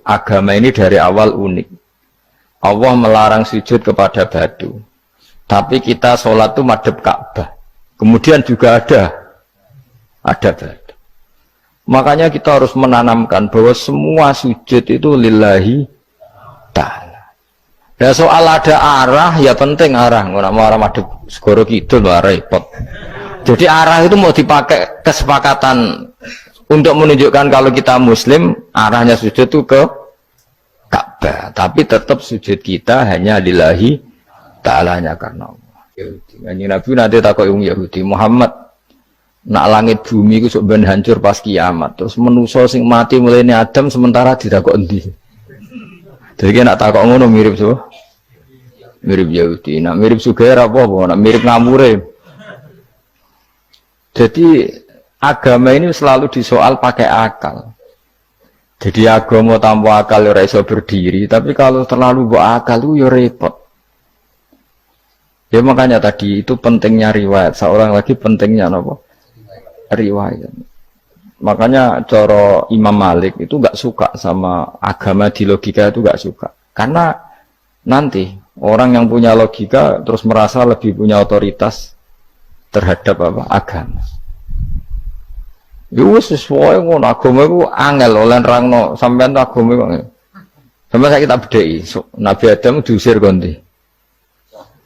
agama ini dari awal unik. Allah melarang sujud kepada batu. Tapi kita sholat itu madhep Ka'bah. Kemudian juga ada batu. Makanya kita harus menanamkan bahwa semua sujud itu lillahi ta'ala. Dan soal ada arah, ya penting arah. Nggak mau arah madhep segoro kidul, repot. Jadi arah itu mau dipakai kesepakatan untuk menunjukkan kalau kita muslim, arahnya sujud itu ke Ka'bah. Tapi tetap sujud kita hanya lillahi ta'ala, hanya karena Allah. Yahudi. Nabi nanti takut Yahudi, Muhammad, nak langit bumi itu sebenarnya hancur pas kiamat. Terus manusia sing mati mulai ini Adam sementara tidak kok endi. Jadi kan nak takut ngono mirip so, mirip Yahudi. Nak mirip Sugair apa? Nak mirip Ngamure. Jadi agama ini selalu disoal pakai akal. Jadi agama tanpa akal ya iso berdiri. Tapi kalau terlalu bawa akal itu ya repot. Ya makanya tadi itu pentingnya riwayat. Seorang lagi pentingnya apa? Riwayat. Makanya coro Imam Malik itu nggak suka sama agama di logika, itu nggak suka. Karena nanti orang yang punya logika terus merasa lebih punya otoritas terhadap apa? Agama. Yo sesuai ngono agama iku angel oleh nerangno sampean agama kok. Sampai saya kita bedheki, Nabi Adam diusir kondi.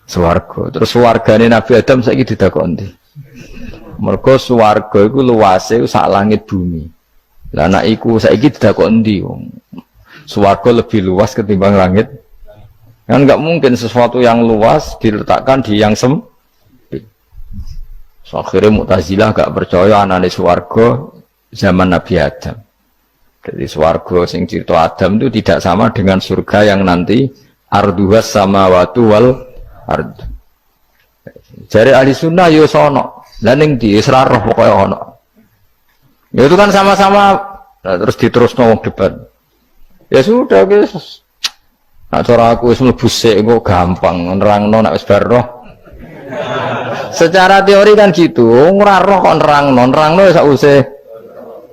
Swarga. Terus swargane Nabi Adam saiki didakoni. Mergo swarga iku luase sak langit bumi. Lah nek iku saiki didakoni ndi wong. Swarga lebih luas ketimbang langit. Kan enggak mungkin sesuatu yang luas diletakkan di yang sempit. So, akhirnya Mu'tazilah gak percaya anane swarga zaman Nabi Adam. Jadi swarga sing cerita Adam itu tidak sama dengan surga yang nanti arduhas samawati wal ard. Jari ahli sunnah yo sono, lan ning di Isra roh pokoke ono. Ya itu kan sama-sama, nah, terus diterusno wong debat. Ya sudah guys. Nak cara aku wis mlebu sik kok gampang nerangno nek wis bar roh. Secara teori kan gitu, ora roh kok nerangno ya sakwise.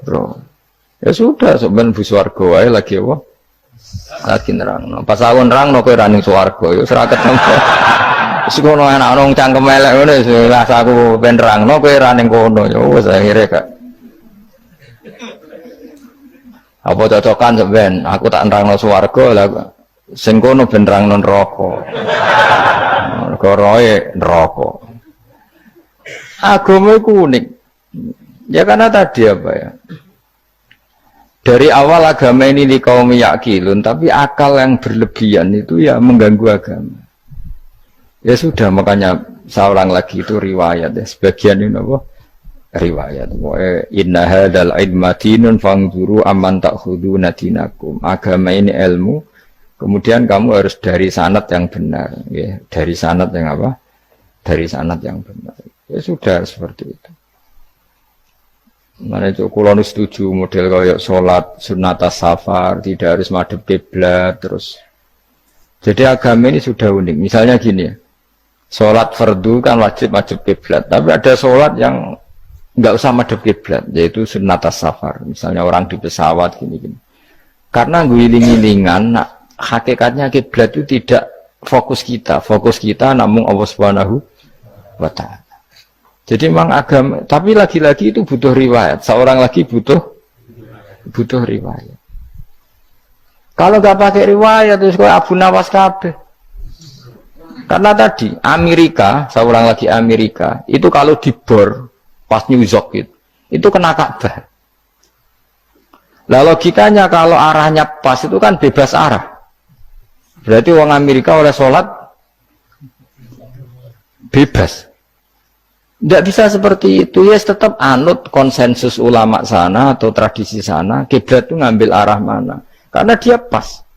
Bro. Ya sudah, sampean bu swarga wae lagi apa? Lagi nerangno. Pas aku nerangno kowe ra ning swarga ya ora ketemu. Wis ngono enak nang cangkem elek ngono wis aku ben nerangno kowe ra ning kono ya wis akhire gak. Apa cocokan sampean? Aku tak nerangno swarga lah sing kono ben nerangno neraka. Koroe neraka. Agama itu unik. Ya karena tadi apa ya? Dari awal agama ini di kaum yakilun, tapi akal yang berlebihan itu ya mengganggu agama. Ya sudah, makanya seorang lagi itu riwayat ya. Sebagian ini apa? Riwayat. Inna hadzal ilma dinun fangzuru amman ta'khuduna dinakum. Agama ini ilmu. Kemudian kamu harus dari sanad yang benar, ya. Dari sanad yang apa? Dari sanad yang benar. Ya sudah seperti itu. Mana itu kalau setuju model kayak sholat sunat safar tidak harus madhep kiblat terus. Jadi agama ini sudah unik. Misalnya gini, sholat fardu kan wajib kiblat, tapi ada sholat yang nggak usah madhep kiblat, yaitu sunat safar. Misalnya orang di pesawat gini. Karena guling-gilingan, hakikatnya kiblat itu tidak fokus kita namun Allah Subhanahu wa ta'ala. Jadi memang agama, tapi lagi-lagi itu butuh riwayat. Seorang lagi butuh riwayat. Kalau nggak pakai riwayat terus kau Abu Nawas kabeh. Karena tadi Amerika, seorang lagi Amerika itu kalau dibor pas New York itu kena Ka'bah. Lah logikanya kalau arahnya pas itu kan bebas arah. Berarti orang Amerika oleh sholat bebas. Tidak bisa seperti itu, ya tetap anut konsensus ulama sana atau tradisi sana, kiblat itu ngambil arah mana. Karena dia pas.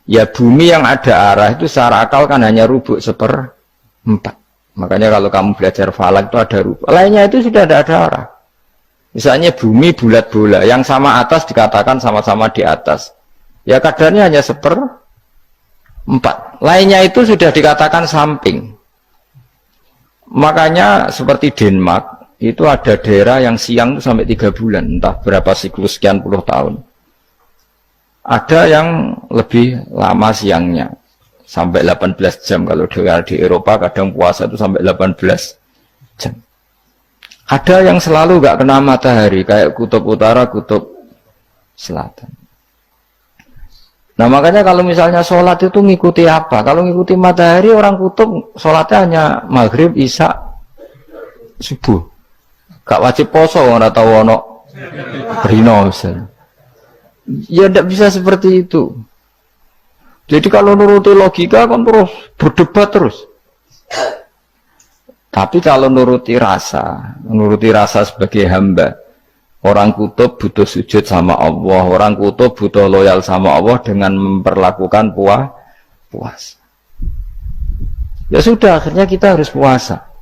Ya bumi yang ada arah itu secara akal kan hanya rubuk 1/4. Makanya kalau kamu belajar falak itu ada rubuk. Lainnya itu sudah tidak ada arah. Misalnya bumi bulat bola, yang sama atas dikatakan sama-sama di atas. Ya kadarnya hanya 1/4. Lainnya itu sudah dikatakan samping. Makanya seperti Denmark itu ada daerah yang siang itu sampai 3 bulan, entah berapa siklus sekian puluh tahun. Ada yang lebih lama siangnya, sampai 18 jam. Kalau di Eropa kadang puasa itu sampai 18 jam. Ada yang selalu nggak kena matahari, kayak kutub utara, kutub selatan. Nah makanya kalau misalnya sholat itu ngikuti apa? Kalau ngikuti matahari, orang kutub sholatnya hanya maghrib, isya, subuh. Gak wajib poso, orang tahu ono rino misalnya. Ya tidak bisa seperti itu. Jadi kalau nuruti logika kan terus berdebat terus. Tapi kalau nuruti rasa sebagai hamba, orang kutub butuh sujud sama Allah, orang kutub butuh loyal sama Allah dengan memperlakukan puasa. Ya sudah, akhirnya kita harus puasa.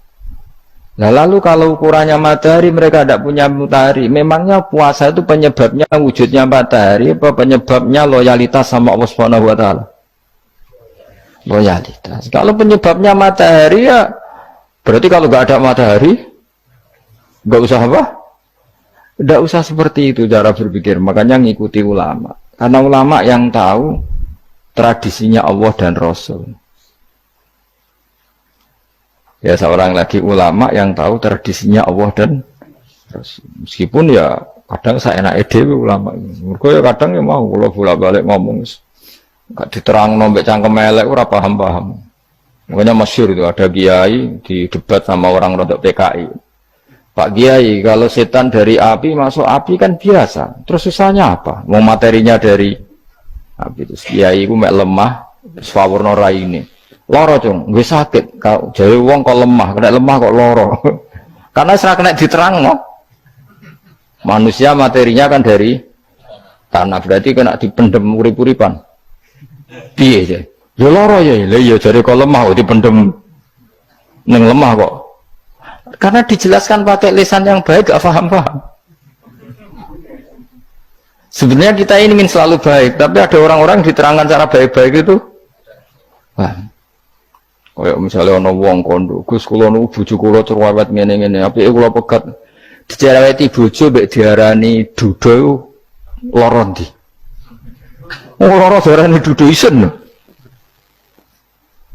Nah, lalu kalau ukurannya matahari, mereka tidak punya matahari. Memangnya puasa itu penyebabnya wujudnya matahari, apa penyebabnya loyalitas sama Allah Subhanahu wa Ta'ala? Loyalitas. Kalau penyebabnya matahari, ya berarti kalau nggak ada matahari, nggak usah apa? Nggak usah seperti itu cara berpikir. Makanya ngikuti ulama. Karena ulama yang tahu tradisinya Allah dan Rasul. Ya seorang lagi ulama yang tahu tradisinya Allah dan Rasul. Meskipun ya kadang saya enak dewe ulama. Mereka ya kadang ya mau kalau bolak-balik ngomong gak diterang nombek cangkem elek ora paham-paham. Makanya masyhur itu ada kiai di debat sama orang rodok PKI. Pak Kiai, kalau setan dari api masuk api kan biasa. Terus susahnya apa? Mau materinya dari api. Terus kiai ku mek lemah, swawurna raine. Loro cung, gue sakit. Kau jadi wong kok lemah, kena lemah kok loro. Karena serak kena diterang, no? Manusia materinya kan dari tanah, berarti kena dipendem urip-uripan. Piye aja? Ya loro ya, ya jadi kok lemah kok dipendem neng lemah kok. Karena dijelaskan pakai lisan yang baik, gak paham-paham. Sebenarnya kita ini ingin selalu baik, tapi ada orang-orang diterangkan cara baik-baik itu. Wah. Kayak misalnya ana wong kondo, Gus kula nu bojo kula cerewet ngene-ngene, apike kula pegat dicereweti bojo mbek diarani duda lara ndi. Oh lara diarani duda isen.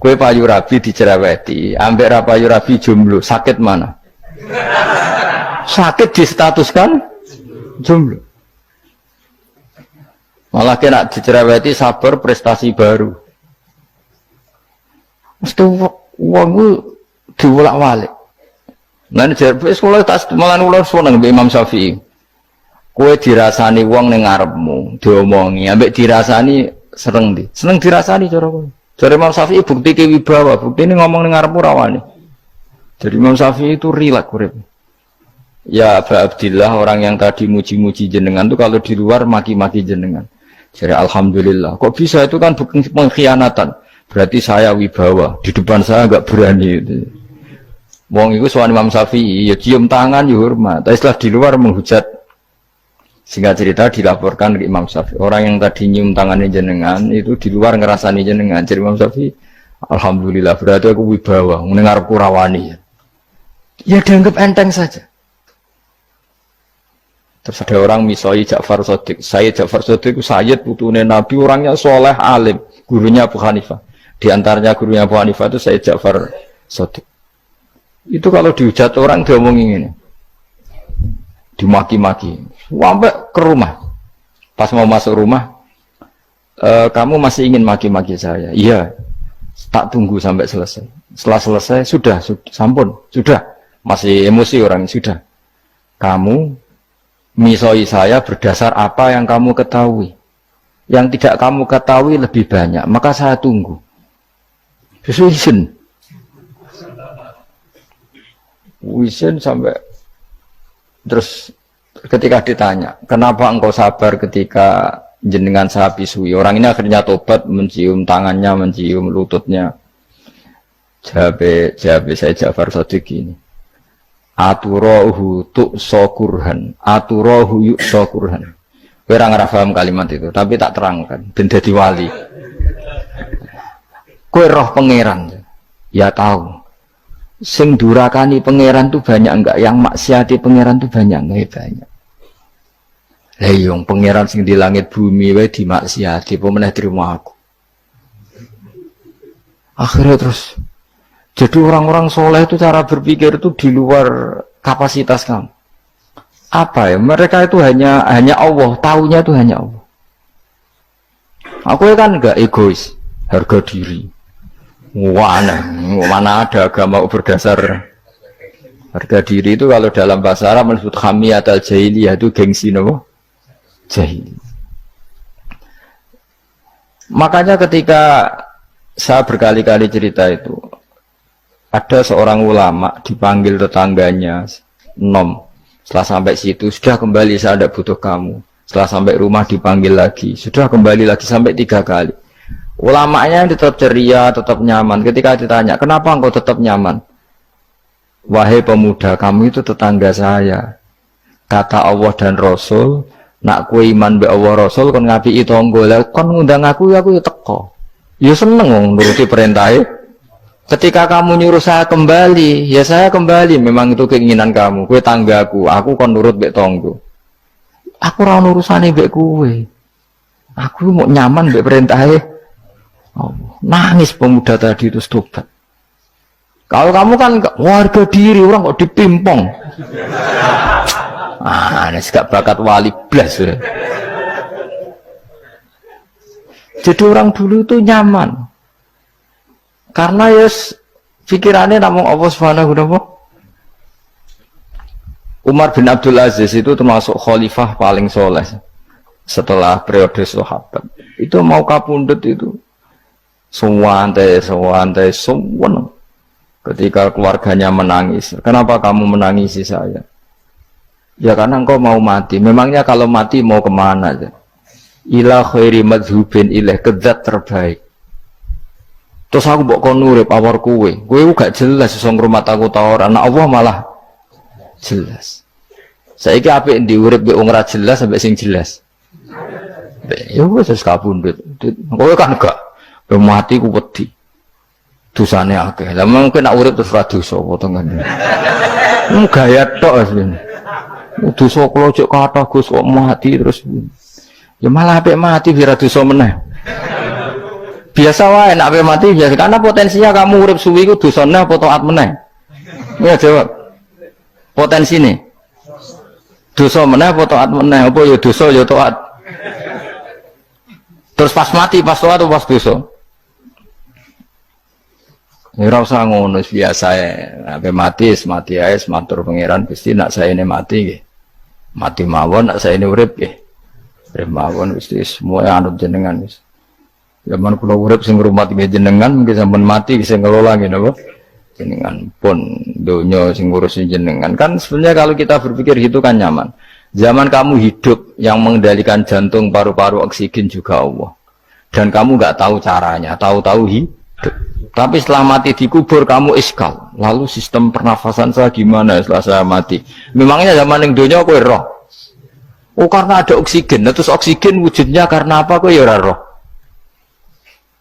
Kowe payu rabi dicereweti, ambek ra payu rabi jomblo, sakit mana? Sakit distatuskan jomblo. Malah kena dicereweti sabar prestasi baru. Mesti uang itu diwolak-walik. Lan jarbe sekolah tak malan ular seneng mbek Imam Syafi'i. Kowe dirasani wong ning ngarepmu, diomongi, ambek dirasani seneng ndi? Seneng dirasani cara kowe. Jare Imam Syafi'i bukti ke wibawa, buktine ngomong ning ngarepmu rawani. Jadi Imam Syafi'i itu rileks urip. Ya Aba Abdillah, orang yang tadi muji-muji jenengan itu kalau di luar maki-maki jenengan. Jadi alhamdulillah. Kok bisa itu kan bukan pengkhianatan. Berarti saya wibawa, di depan saya enggak berani itu. Wong itu soal Imam Syafi'i, ya cium tangan, ya hormat. Tapi setelah di luar menghujat. Singkat cerita dilaporkan ke Imam Syafi'i. Orang yang tadi nyium tangannya jenengan, itu di luar ngerasani jenengan. Jadi Imam Syafi'i, alhamdulillah, berarti aku wibawa, mendengar kurawani. Ya dianggap enteng saja. Terus ada orang misoi Ja'far Shadiq. Sayyid Ja'far Shadiq itu Sayyid putune Nabi, orangnya soleh alim, gurunya Abu Hanifah. Di antaranya gurunya Abu Hanifah itu Sayyid Ja'far Shadiq. Itu kalau dihujat orang diomongin ini, dimaki-maki, sampai ke rumah. Pas mau masuk rumah, kamu masih ingin maki-maki saya? Iya, tak tunggu sampai selesai. Setelah selesai, sudah, sampun, sudah. Masih emosi orang, sudah. Kamu misoi saya berdasar apa yang kamu ketahui. Yang tidak kamu ketahui lebih banyak, maka saya tunggu. Wisen sampai terus ketika ditanya, kenapa engkau sabar ketika jenengan saya pisui? Orang ini akhirnya tobat, mencium tangannya, mencium lututnya. Jawab saya Ja'far Shadiq ini. Aturahu tu'sokurhan, aturahu yu'sokurhan. Kowe ora ngrafaham kalimat itu, tapi tak terangkan ben dadi wali. Kowe roh pangeran. Ya tahu. Sing durakani pangeran tuh banyak enggak? Yang maksiati pangeran tuh banyak enggak? Banyak. Lah yung pangeran sing di langit bumi wae dimaksiati, apa meneh terima aku. Akhirnya terus jadi orang-orang soleh itu cara berpikir itu di luar kapasitas kamu. Apa ya? Mereka itu hanya Allah, taunya itu hanya Allah. Aku kan enggak egois, harga diri. Wah, mana ada agama berdasar harga diri itu kalau dalam bahasa Arab disebut hamiyat al-jahiliyah itu gengsi nopo jahili. Makanya ketika saya berkali-kali cerita itu, ada seorang ulama dipanggil tetangganya, nom, setelah sampai situ, sudah kembali saya tidak butuh kamu. Setelah sampai rumah dipanggil lagi, sudah kembali lagi sampai 3 kali. Ulamanya tetap ceria, tetap nyaman. Ketika ditanya, kenapa engkau tetap nyaman? Wahai pemuda, kamu itu tetangga saya. Kata Allah dan Rasul, nak kue iman be Allah Rasul, kon ngapi itu onggol, kon ngundang aku ya teko. Ya seneng nuruti perintahnya. Ketika kamu nyuruh saya kembali, ya saya kembali. Memang itu keinginan kamu. Kue tanggaku, aku kon nurut be tonggo. Aku ora urusane be kue. Aku mau nyaman be perintahnya. Oh, nangis pemuda tadi itu tobat. Kalau kamu kan warga diri orang kok dipimpong. Ini gak bakat wali blas. Jadi orang dulu itu nyaman. Karena pikirannya namun Allah Subhanahu wa ta'ala. Umar bin Abdul Aziz itu termasuk khalifah paling soleh setelah periode sahabat. Itu mau kapundhut itu suwante. Ketika keluarganya menangis, kenapa kamu menangisi saya? Ya karena engkau mau mati. Memangnya kalau mati mau kemana aja? Ila khairi madhubin ilaih, kezat terbaik. Terus aku mbok kon urip awar kowe gak jelas iso ngrumat aku ta ora. Anak Allah malah jelas. Saiki apik ndi urip mbek wong ora jelas sampai sing jelas. Ya wis kapundhut. Kowe kan gak mati ku wedi. Dosane akeh. Lah mungkin nak urip terus ra dosa apa tengene. Gaya tok asline. Dosa kula cek kathah Gus kok mati terus. Ya malah apik mati biar dosa meneh. Biasa wae nek apik mati biasa karena potensinya kamu urip suwi iku dosane apa taat meneh. Ya jawab. Potensine. Dosa meneh apa taat meneh? Apa ya dosa ya taat. Terus pas mati pas taat atau pas dosa? Ora usah ngono biasa ya. Ape mati ae matur pangeran Gusti nak saene mati nggih. Mati mawon nak saene urip nggih. Urip mawon Gusti semua anut jenengan wis. Zaman kula urip sing ngrumat nggih jenengan mungkin sampean mati sing ngelola nggih napa? Jenengan pun donya sing ngurusi jenengan. Kan sebenarnya kalau kita berpikir gitu kan nyaman. Zaman kamu hidup yang mengendalikan jantung, paru-paru, oksigen juga Allah. Dan kamu nggak tahu caranya, tahu-tahu hidup. Tapi setelah mati dikubur kamu iskal. Lalu sistem pernafasan saya gimana setelah saya mati? Memangnya zaman yang dunia kowe roh. Oh karena ada oksigen. Nah, terus oksigen wujudnya karena apa kowe ya ora roh?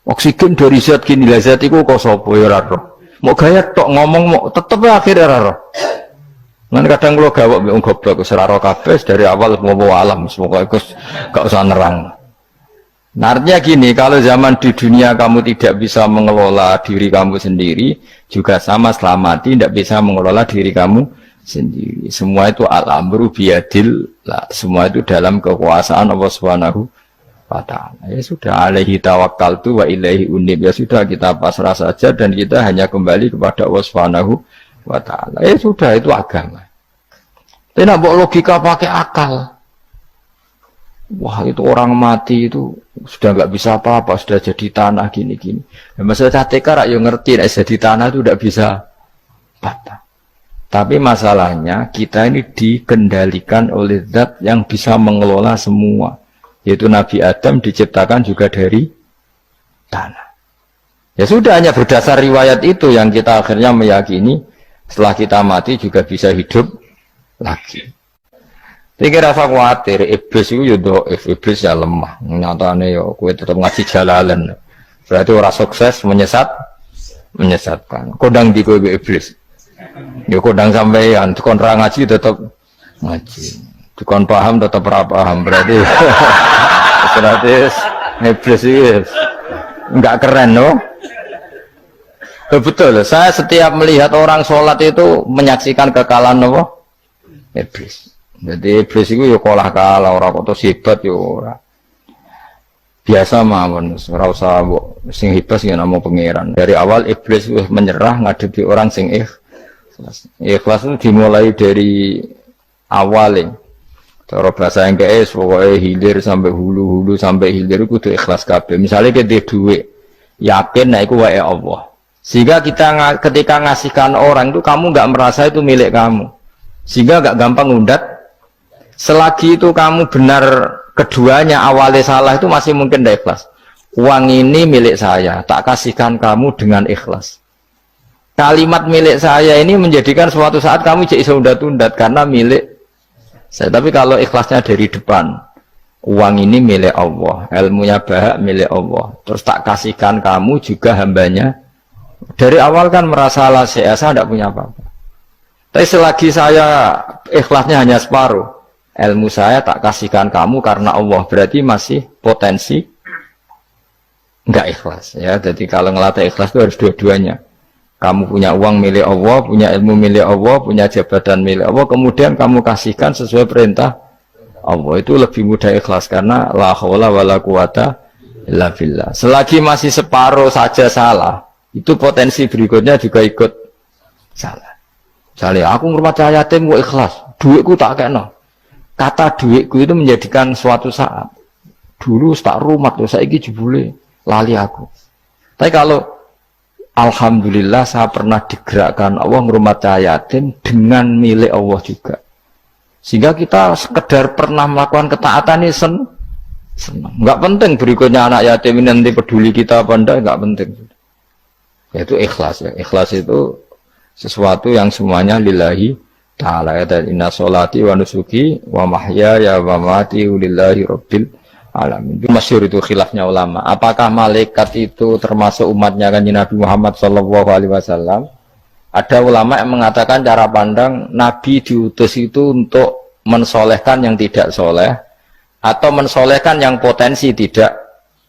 Oksigen dari zat gini lah zat iku kok sapa ya ora roh. Mau gaya tok ngomong mau tetep akhirnya ora roh. Lan kadang kula gawok mbek wong goblok wis ora roh kabeh dari awal mau alam semoga iku gak usah nerang. Nah, artinya gini, kalau zaman di dunia kamu tidak bisa mengelola diri kamu sendiri, juga sama setelah mati tidak bisa mengelola diri kamu sendiri. Semua itu al-amru biyadillah, semua itu dalam kekuasaan Allah Subhanahu wa ta'ala. Ya sudah, alaihi tawakkaltu wa ilaihi unib. Ya sudah, kita pasrah saja dan kita hanya kembali kepada Allah Subhanahu wa ta'ala. Ya sudah, itu agama. Tidak boleh logika pakai akal. Wah itu orang mati itu sudah nggak bisa apa-apa, sudah jadi tanah gini-gini. Ya, masalah TK rakyat ngerti, jadi tanah itu tidak bisa apa. Tapi masalahnya kita ini dikendalikan oleh zat yang bisa mengelola semua. Yaitu Nabi Adam diciptakan juga dari tanah. Ya sudah, hanya berdasar riwayat itu yang kita akhirnya meyakini setelah kita mati juga bisa hidup lagi. Iki rasa khawatir, iblis itu ya dhaif, iblis ya lemah. Nyatane ya kowe tetep ngaji jalalan. Berarti ora sukses menyesatkan. Kodang di kowe iblis. Ya kodang sampeyan kon ra ngaji tetep ngaji. Dukon paham tetap ora paham berarti. Berarti iblis itu enggak keren no. Betul, saya setiap melihat orang sholat itu menyaksikan kekalahan no? Iblis. Jadi iblis itu ya kalah orang kok hebat ya ora. Biasa mawon, ora usah sing hebat sing namo pangeran. Dari awal iblis wis menyerah ngadepi orang sing ikhlas. Ikhlas itu dimulai dari awal. Cara bahasa Inggris pokoknya hilir sampai hulu sampai hilir kudu ikhlas kabeh. Misalnya kita duit, yakin nek iku wae Allah. Sehingga kita ketika ngasihkan orang itu kamu enggak merasa itu milik kamu. Sehingga enggak gampang undat. Selagi itu kamu benar keduanya awalnya salah itu masih mungkin tidak ikhlas. Uang ini milik saya, tak kasihkan kamu dengan ikhlas. Kalimat milik saya ini menjadikan suatu saat kamu jadi undat-undat karena milik saya. Tapi kalau ikhlasnya dari depan, uang ini milik Allah, ilmunya bahak milik Allah, terus tak kasihkan kamu juga hambanya. Dari awal kan merasa saya tidak punya apa-apa. Tapi selagi saya ikhlasnya hanya separuh, ilmu saya tak kasihkan kamu karena Allah, berarti masih potensi enggak ikhlas ya. Jadi kalau ngelatih ikhlas itu harus dua-duanya. Kamu punya uang milik Allah, punya ilmu milik Allah, punya jabatan milik Allah, kemudian kamu kasihkan sesuai perintah Allah, itu lebih mudah ikhlas karena la haula wala quwata illa billah. Selagi masih separuh saja salah, itu potensi berikutnya juga ikut salah. Misalnya aku ngurmat yatim gua ikhlas, duitku tak kena. Kata duitku itu menjadikan suatu saat dulu tak rumat loh, saiki jebule lali aku. Tapi kalau alhamdulillah saya pernah digerakkan Allah ngurmat yatim dengan milik Allah juga. Sehingga kita sekedar pernah melakukan ketaatan ini senang. Enggak penting berikutnya anak yatim ini nanti peduli kita apa enggak, enggak penting. Yaitu ikhlas ya. Ikhlas itu sesuatu yang semuanya lillahi ta'ala ya. Dan inna sholati wa nusuki wa mahyaya wa mamati lillahi rabbil alamin. Itu masyhur, itu khilafnya ulama. Apakah malaikat itu termasuk umatnya kan Nabi Muhammad SAW? Ada ulama yang mengatakan cara pandang Nabi diutus itu untuk mensolehkan yang tidak soleh atau mensolehkan yang potensi tidak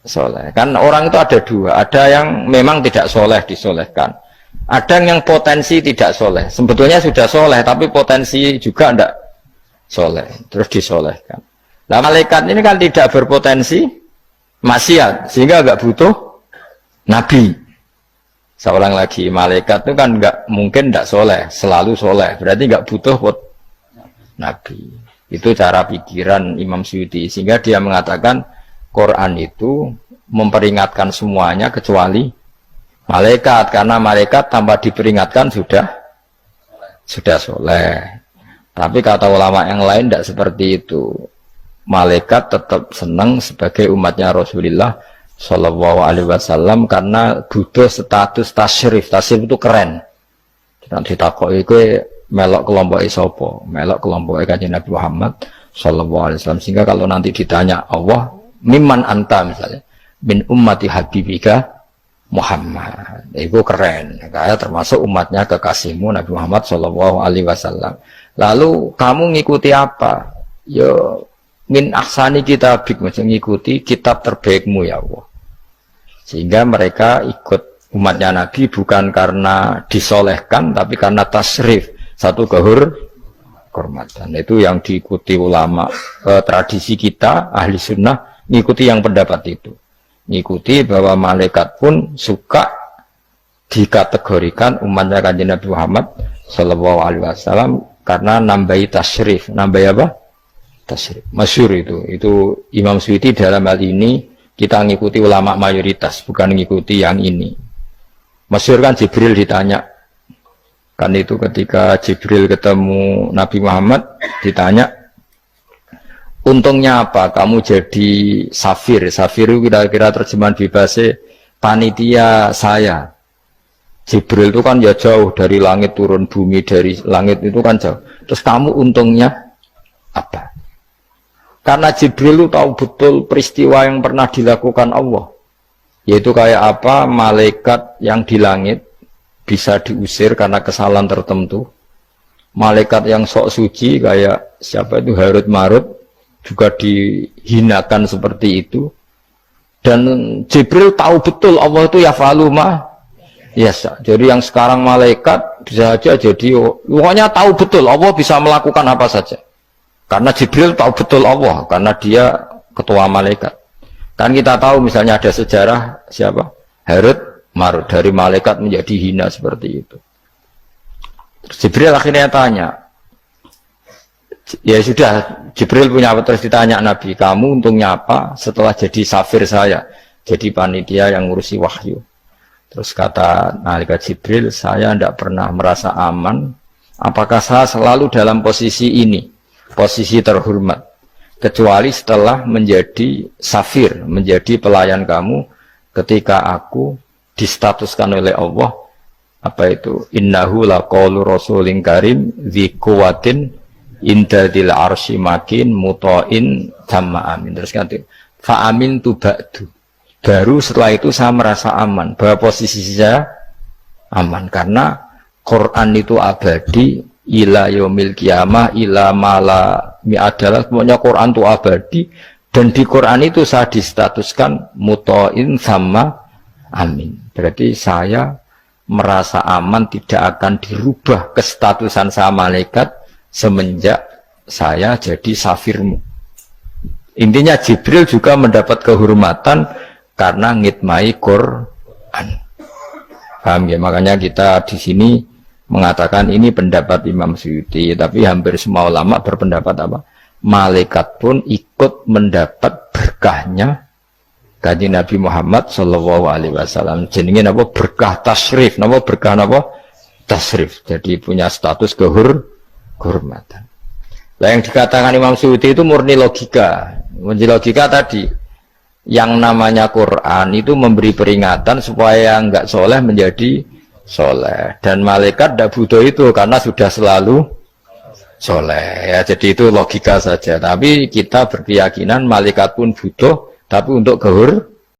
soleh. Kan orang itu ada dua, ada yang memang tidak soleh disolehkan, ada yang potensi tidak soleh. Sebetulnya sudah soleh tapi potensi juga tidak soleh, terus disolehkan. Nah malaikat ini kan tidak berpotensi maksiat, sehingga nggak butuh nabi. Seorang lagi, malaikat itu kan nggak mungkin tidak soleh, selalu soleh, berarti nggak butuh nabi. Itu cara pikiran Imam Suyuti, sehingga dia mengatakan Quran itu memperingatkan semuanya kecuali malaikat, karena malaikat tanpa diperingatkan sudah soleh. Tapi kata ulama yang lain tidak seperti itu. Malaikat tetap senang sebagai umatnya Rasulullah Shallallahu Alaihi Wasallam karena butuh status tasyrif. Tasyrif itu keren. Nanti takut itu melok kelompok isopo, melok kelompok Kanjeng Nabi Muhammad Shallallahu Alaihi Wasallam. Sehingga kalau nanti ditanya Allah, mimman anta misalnya, min ummati habibika Muhammad, itu keren. Kayak termasuk umatnya kekasihmu Nabi Muhammad Shallallahu Alaihi Wasallam. Lalu kamu ngikuti apa? Yo min ahsani kitabik, mengikuti kitab terbaikmu ya Allah. Sehingga mereka ikut umatnya Nabi bukan karena disolehkan, tapi karena tasrif, satu kehormatan. Itu yang diikuti ulama. Tradisi kita ahli sunnah ngikuti yang pendapat itu, ngikuti bahwa malaikat pun suka dikategorikan umatnya Kanjeng Nabi Muhammad Sallallahu Alaihi Wasallam karena nambahi tasrif. Nambahi apa? Tasrif. Masyhur itu Imam Suyuti dalam hal ini kita ngikuti ulama mayoritas, bukan ngikuti yang ini. Masyhur kan Jibril ditanya, kan itu ketika Jibril ketemu Nabi Muhammad ditanya, untungnya apa kamu jadi safir? Safir itu kira-kira terjemahan bebasnya panitia saya. Jibril itu kan ya jauh dari langit turun bumi, dari langit itu kan jauh. Terus kamu untungnya apa? Karena Jibril itu tahu betul peristiwa yang pernah dilakukan Allah. Yaitu kayak apa malaikat yang di langit bisa diusir karena kesalahan tertentu. malaikat yang sok suci kayak siapa itu Harut Marut juga dihinakan seperti itu. Dan Jibril tahu betul Allah itu yafalu ma yasa. Jadi yang sekarang malaikat bisa saja jadi pokoknya tahu betul Allah bisa melakukan apa saja. Karena Jibril tahu betul Allah karena dia ketua malaikat. Kan kita tahu misalnya ada sejarah siapa? Harut Marut dari malaikat menjadi hina seperti itu. Jibril akhirnya tanya, ya sudah, Jibril punya apa, terus ditanya Nabi, kamu untungnya apa setelah jadi safir saya, jadi panitia yang ngurusi wahyu. Terus kata malaikat Jibril, saya tidak pernah merasa aman, apakah saya selalu dalam posisi ini, posisi terhormat, kecuali setelah menjadi safir, menjadi pelayan kamu, ketika aku distatuskan oleh Allah, apa itu, innahu laqaulu rasulin karim dzi quwwatin indadil arsy makin mutoin sama amin. Terus ganti fa amin tu ba'du, baru setelah itu saya merasa aman bahwa posisi saya aman karena Quran itu abadi ila yaumil qiyamah ila mala mi'adalah, semuanya Quran itu abadi dan di Quran itu saya distatuskan mutoin sama amin. Berarti saya merasa aman, tidak akan dirubah kestatusan saya malaikat semenjak saya jadi safirmu. Intinya Jibril juga mendapat kehormatan karena ngitmai Quran. Paham ya? Makanya kita di sini mengatakan ini pendapat Imam Suyuti, tapi hampir semua ulama berpendapat apa? Malaikat pun ikut mendapat berkahnya Kanjeng Nabi Muhammad sallallahu alaihi wasallam. Jenenge napa? Berkah tasrif. Napa berkah napa? Tasrif. Jadi punya status kehormatan. Nah, yang dikatakan Imam Suyuti itu murni logika. Murni logika tadi. Yang namanya Quran itu memberi peringatan supaya enggak soleh menjadi soleh. Dan malaikat tidak butuh itu karena sudah selalu soleh. Ya, jadi itu logika saja. Tapi kita berkeyakinan malaikat pun butuh, tapi untuk